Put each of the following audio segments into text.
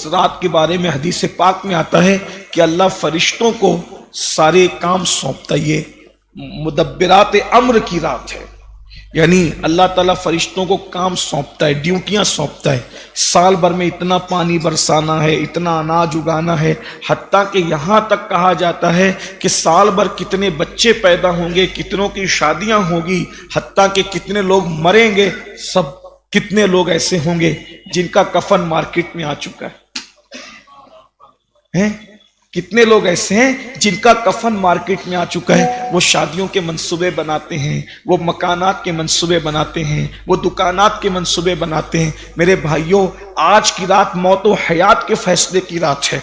اس رات کے بارے میں حدیث پاک میں آتا ہے کہ اللہ فرشتوں کو سارے کام سونپتا ہے، یہ مدبرات امر کی رات ہے، یعنی اللہ تعالیٰ فرشتوں کو کام سونپتا ہے، ڈیوٹیاں سونپتا ہے، سال بھر میں اتنا پانی برسانا ہے، اتنا اناج اگانا ہے، حتیٰ کہ یہاں تک کہا جاتا ہے کہ سال بھر کتنے بچے پیدا ہوں گے، کتنوں کی شادیاں ہوگی، حتیٰ کہ کتنے لوگ مریں گے، سب کتنے لوگ ایسے ہوں گے جن کا کفن مارکیٹ میں آ چکا ہے، کتنے لوگ ایسے ہیں جن کا کفن مارکیٹ میں آ چکا ہے، وہ شادیوں کے منصوبے بناتے ہیں، وہ مکانات کے منصوبے بناتے ہیں، وہ دکانات کے منصوبے بناتے ہیں۔ میرے بھائیوں، آج کی رات موت و حیات کے فیصلے کی رات ہے،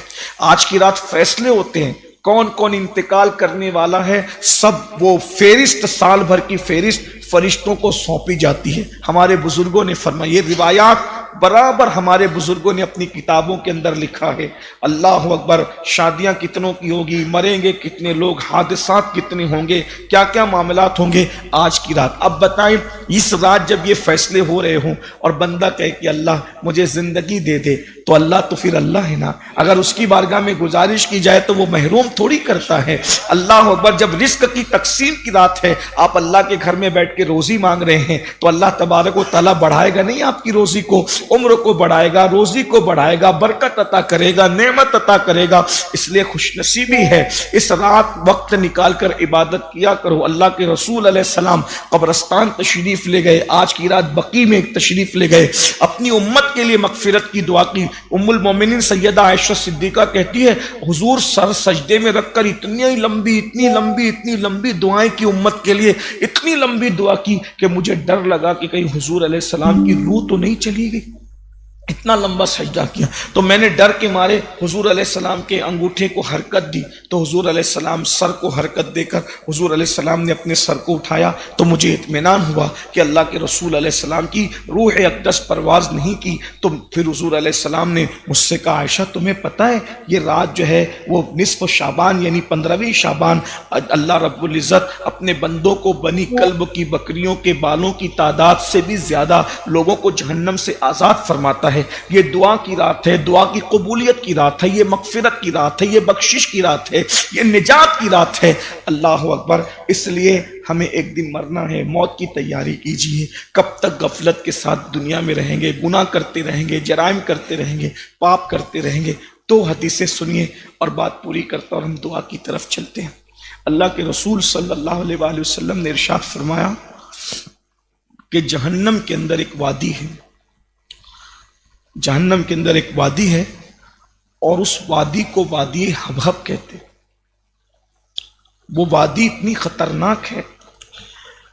آج کی رات فیصلے ہوتے ہیں، کون کون انتقال کرنے والا ہے، سب وہ فہرست، سال بھر کی فہرست فرشتوں کو سونپی جاتی ہے۔ ہمارے بزرگوں نے فرمایا، یہ روایات برابر ہمارے بزرگوں نے اپنی کتابوں کے اندر لکھا ہے۔ اللہ اکبر، شادیاں کتنوں کی ہوگی، مریں گے کتنے لوگ، حادثات کتنے ہوں گے، کیا کیا معاملات ہوں گے آج کی رات۔ اب بتائیں، اس رات جب یہ فیصلے ہو رہے ہوں اور بندہ کہے کہ اللہ مجھے زندگی دے دے، تو اللہ تو پھر اللہ ہے نا، اگر اس کی بارگاہ میں گزارش کی جائے تو وہ محروم تھوڑی کرتا ہے۔ اللہ اکبر، جب رزق کی تقسیم کی رات ہے، آپ اللہ کے گھر میں بیٹھ کے روزی مانگ رہے ہیں، تو اللہ تبارک و تعالیٰ بڑھائے گا نہیں آپ کی روزی کو، عمر کو بڑھائے گا، روزی کو بڑھائے گا، برکت عطا کرے گا، نعمت عطا کرے گا۔ اس لیے خوش نصیبی ہے، اس رات وقت نکال کر عبادت کیا کرو۔ اللہ کے رسول علیہ السلام قبرستان تشریف لے گئے، آج کی رات بقیع میں تشریف لے گئے، اپنی امت کے لیے مغفرت کی دعا کی۔ ام المومنین سیدہ عائشہ صدیقہ کہتی ہے، حضور سر سجدے میں رکھ کر اتنی لمبی دعائیں کی امت کے لیے، اتنی لمبی دعا کی کہ مجھے ڈر لگا کہ کہیں حضور علیہ السلام کی روح تو نہیں چلی گئی، اتنا لمبا سجدہ کیا۔ تو میں نے ڈر کے مارے حضور علیہ السلام کے انگوٹھے کو حرکت دی، تو حضور علیہ السلام سر کو حرکت دے کر حضور علیہ السلام نے اپنے سر کو اٹھایا، تو مجھے اطمینان ہوا کہ اللہ کے رسول علیہ السلام کی روح اقدس پرواز نہیں کی۔ تو پھر حضور علیہ السلام نے مجھ سے کہا، عائشہ تمہیں پتہ ہے یہ رات جو ہے وہ نصف شعبان یعنی 15ویں شعبان، اللہ رب العزت اپنے بندوں کو بنی کلب کی بکریوں کے بالوں کی تعداد سے بھی زیادہ لوگوں کو جہنم سے آزاد فرماتا ہے۔ یہ دعا کی رات ہے، دعا کی قبولیت کی رات ہے، یہ مغفرت کی رات ہے، یہ بخشش کی رات ہے، یہ نجات کی رات ہے۔ اللہ اکبر، اس لیے ہمیں ایک دن مرنا ہے، موت کی تیاری کیجئے۔ کب تک غفلت کے ساتھ دنیا میں رہیں گے، گناہ کرتے رہیں گے، جرائم کرتے رہیں گے، پاپ کرتے رہیں گے؟ تو حدیثیں سنیے اور بات پوری کرتا اور ہم دعا کی طرف چلتے ہیں۔ اللہ کے رسول صلی اللہ علیہ وآلہ وسلم نے ارشاد فرمایا کہ جہنم کے اندر ایک وادی ہے، جہنم کے اندر ایک وادی ہے، اور اس وادی کو وادی حبہب کہتے ہیں۔ وہ وادی اتنی خطرناک ہے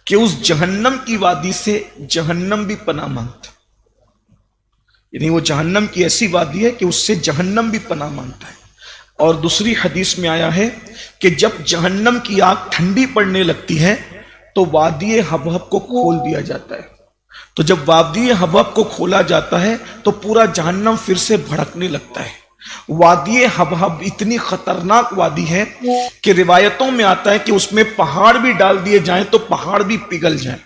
کہ اس جہنم کی وادی سے جہنم بھی پناہ مانگتا، یعنی وہ جہنم کی ایسی وادی ہے کہ اس سے جہنم بھی پناہ مانگتا ہے۔ اور دوسری حدیث میں آیا ہے کہ جب جہنم کی آگ ٹھنڈی پڑنے لگتی ہے تو وادی حبہب کو کھول دیا جاتا ہے، تو جب وادی حبہب کو کھولا جاتا ہے تو پورا جہنم پھر سے بھڑکنے لگتا ہے۔ وادی حبہب اتنی خطرناک وادی ہے کہ روایتوں میں آتا ہے کہ اس میں پہاڑ بھی ڈال دیے جائیں تو پہاڑ بھی پگھل جائیں،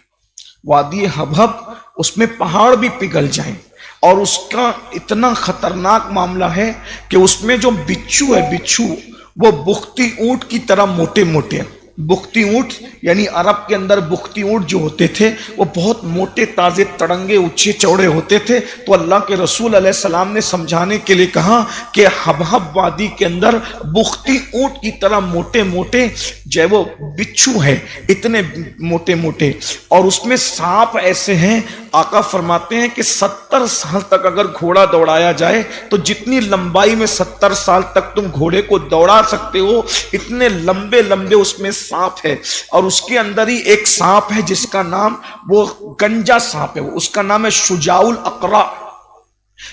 وادی حبہب اس میں پہاڑ بھی پگھل جائیں۔ اور اس کا اتنا خطرناک معاملہ ہے کہ اس میں جو بچھو ہے، بچھو وہ بختی اونٹ کی طرح موٹے موٹے ہیں۔ بختی اونٹ یعنی عرب کے اندر بختی اونٹ جو ہوتے تھے وہ بہت موٹے تازے تڑنگے اونچے چوڑے ہوتے تھے۔ تو اللہ کے رسول علیہ السلام نے سمجھانے کے لیے کہا کہ حبہب وادی کے اندر بختی اونٹ کی طرح موٹے موٹے جو ہے وہ بچھو ہے، اتنے موٹے موٹے، اور اس میں سانپ ایسے ہیں، آقا فرماتے ہیں کہ 70 سال تک اگر گھوڑا دوڑایا جائے تو جتنی لمبائی میں 70 سال تک تم گھوڑے کو دوڑا سکتے ہو اتنے لمبے لمبے اس میں سانپ ہے۔ اور اس کے اندر ہی ایک سانپ ہے جس کا نام وہ گنجا سانپ ہے، اس کا نام ہے شجاع الاقرع۔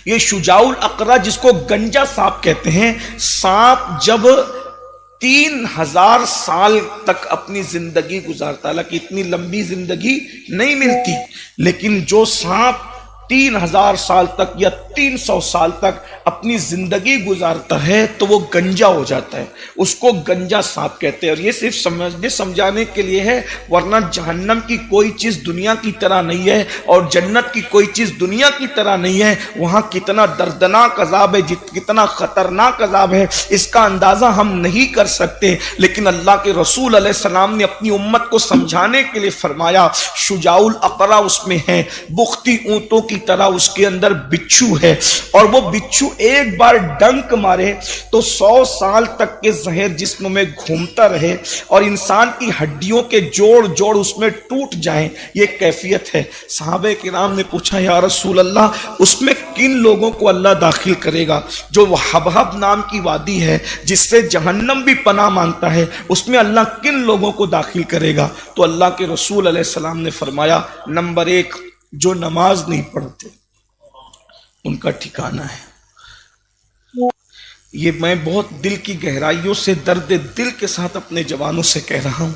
یہ شجاع الاقرع جس کو گنجا سانپ کہتے ہیں، سانپ جب 3000 سال تک اپنی زندگی گزارتا، حالانکہ اتنی لمبی زندگی نہیں ملتی، لیکن جو سانپ 3000 साल तक या 300 साल तक अपनी जिंदगी गुजारता है तो वो गंजा हो जाता है, उसको गंजा सांप कहते हैं। और ये सिर्फ समझाने के लिए है, वरना जहन्नम की कोई चीज दुनिया की तरह नहीं है और जन्नत की कोई चीज दुनिया की तरह नहीं है। वहां कितना दर्दनाक अजाब है, कितना खतरनाक अजाब है, इसका अंदाजा हम नहीं कर सकते। लेकिन अल्लाह के रसूल अलैहिस्सलाम ने अपनी उम्मत को समझाने के लिए फरमाया, शुजाउल अकरा उसमें है, बुख्ती ऊंटों की तरह उसके अंदर बिच्छू है, और वो बिच्छू एक बार डंक मारे तो 100 साल तक के जहर जिस्म में घूमता रहे और इंसान की हड्डियों के जोड़ जोड़ उसमें टूट जाएं, ये कैफियत है। सहाबे किराम ने पूछा, या रसूल अल्लाह, उसमें किन लोगों को अल्लाह दाखिल करेगा? जो हबहब नाम की वादी है जिससे जहन्नम भी पनाह मांगता है, उसमें अल्लाह किन लोगों को दाखिल करेगा? तो अल्लाह के रसूल अलैहिस्सलाम ने फरमाया, नंबर 1, जो नमाज नहीं पढ़ते उनका ठिकाना है। ये मैं बहुत दिल की गहराइयों से, दर्द दिल के साथ अपने जवानों से कह रहा हूं,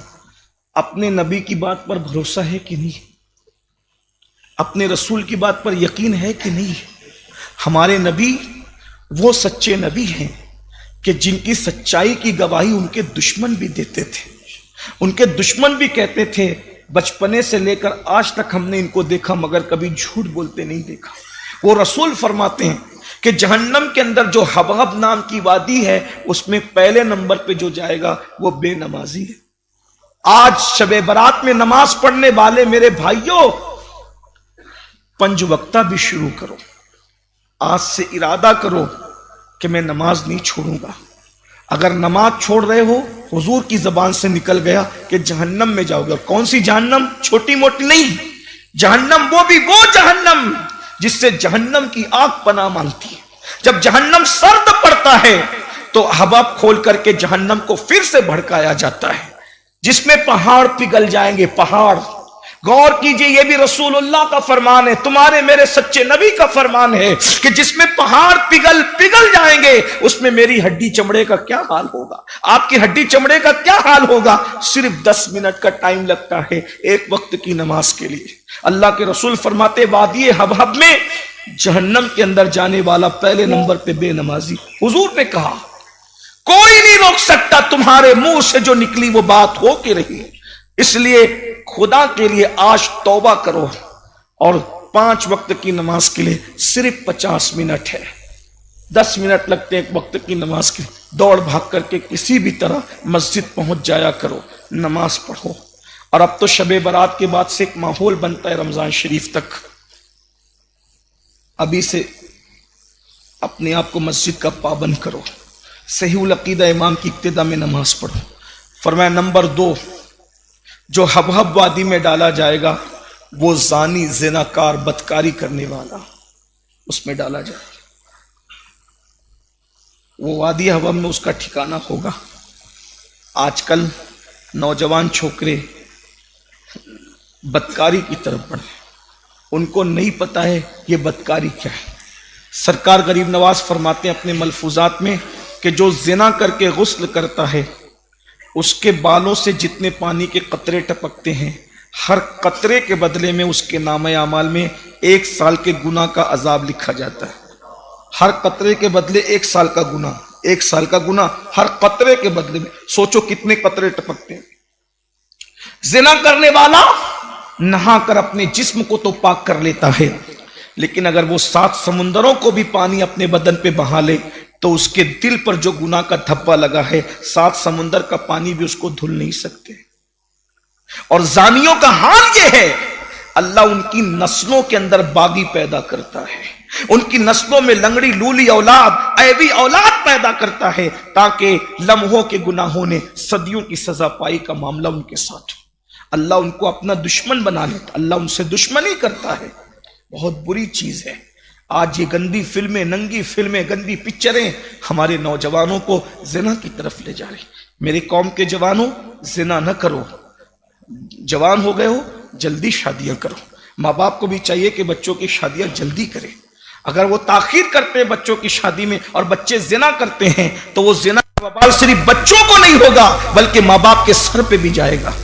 अपने नबी की बात पर भरोसा है कि नहीं? अपने रसूल की बात पर यकीन है कि नहीं? हमारे नबी वो सच्चे नबी हैं कि जिनकी सच्चाई की गवाही उनके दुश्मन भी देते थे। उनके दुश्मन भी कहते थे, बचपने से लेकर आज तक हमने इनको देखा मगर कभी झूठ बोलते नहीं देखा। वो रसूल फरमाते हैं कि जहन्नम के अंदर जो हबहब नाम की वादी है, उसमें पहले नंबर पे जो जाएगा वो बेनमाजी है। आज शबे बरात में नमाज पढ़ने वाले मेरे भाइयों, 5 वक्ता भी शुरू करो, आज से इरादा करो कि मैं नमाज नहीं छोड़ूंगा। अगर नमाज छोड़ रहे हो, हुजूर की जबान से निकल गया कि जहन्नम में जाओगे। और कौन सी जहन्नम? छोटी मोटी नहीं, जहन्नम वो भी वो जहन्नम जिससे जहन्नम की आग पनाह मांगती है। जब जहन्नम सर्द पड़ता है तो हवा खोल करके जहन्नम को फिर से भड़काया जाता है, जिसमें पहाड़ पिघल जाएंगे, पहाड़। गौर कीजिए, यह भी रसूलुल्लाह का फरमान है, तुम्हारे मेरे सच्चे नबी का फरमान है कि जिसमें पहाड़ पिघल जाएंगे, उसमें मेरी हड्डी चमड़े का क्या हाल होगा, आपकी हड्डी चमड़े का क्या हाल होगा। सिर्फ 10 मिनट का टाइम लगता है एक वक्त की नमाज के लिए। अल्लाह के रसूल फरमाते, वादी हबहब में जहन्नम के अंदर जाने वाला पहले नंबर पे बेनमाजी। हुजूर ने कहा, कोई नहीं रोक सकता तुम्हारे मुंह से जो निकली वो बात हो के रही। इसलिए खुदा के लिए आज तौबा करो और 5 वक्त की नमाज के लिए सिर्फ 50 मिनट है, 10 मिनट लगते हैं एक वक्त की नमाज के लिए। दौड़ भाग करके किसी भी तरह मस्जिद पहुंच जाया करो, नमाज पढ़ो। और अब तो शबे बारात के बाद से एक माहौल बनता है रमजान शरीफ तक। अभी से अपने आप को मस्जिद का पाबंद करो, सहीउल अकीदा इमाम की इक्तिदा में नमाज पढ़ो। फरमाया नंबर 2, जो हबहब वादी में डाला जाएगा वो जानी, जिनाकार, बदकारी करने वाला, उसमें डाला जाएगा। वो वादी हबहब में उसका ठिकाना होगा। आजकल नौजवान छोकरे बदकारी की तरफ बढ़े, उनको नहीं पता है ये बदकारी क्या है। सरकार गरीब नवाज फरमाते हैं अपने मलफूजात में कि जो जिना करके गुस्ल करता है, उसके बालों से जितने पानी के कतरे टपकते हैं, हर कतरे के बदले में उसके नामे अमाल में 1 साल के गुनाह का अजाब लिखा जाता है। हर कतरे के बदले 1 साल का गुनाह, 1 साल का गुनाह हर कतरे के बदले में। सोचो कितने कतरे टपकते हैं। जिना करने वाला नहाकर अपने जिस्म को तो पाक कर लेता है, लेकिन अगर वो 7 समुंदरों को भी पानी अपने बदन पे बहा ले तो उसके दिल पर जो गुनाह का धब्बा लगा है, 7 समुंदर का पानी भी उसको धुल नहीं सकते। और जानियों का हाल ये है, अल्लाह उनकी नस्लों के अंदर बागी पैदा करता है, उनकी नस्लों में लंगड़ी लूली औलाद, ऐबी औलाद पैदा करता है, ताकि लम्हों के गुनाहों ने सदियों की सजा पाई का मामला उनके साथ। अल्लाह उनको अपना दुश्मन बना लेता, अल्लाह उनसे दुश्मनी करता है। बहुत बुरी चीज है। आज ये गंदी फिल्में, नंगी फिल्में, गंदी पिक्चरें हमारे नौजवानों को जिना की तरफ ले जा रही। मेरे कौम के जवानों, जिना न करो। जवान हो गए हो, जल्दी शादियां करो। माँ बाप को भी चाहिए कि बच्चों की शादियां जल्दी करें। अगर वो ताखीर करते हैं बच्चों की शादी में और बच्चे जिना करते हैं तो वो जिना का वबाल सिर्फ बच्चों को नहीं होगा बल्कि माँ बाप के सर पे भी जाएगा।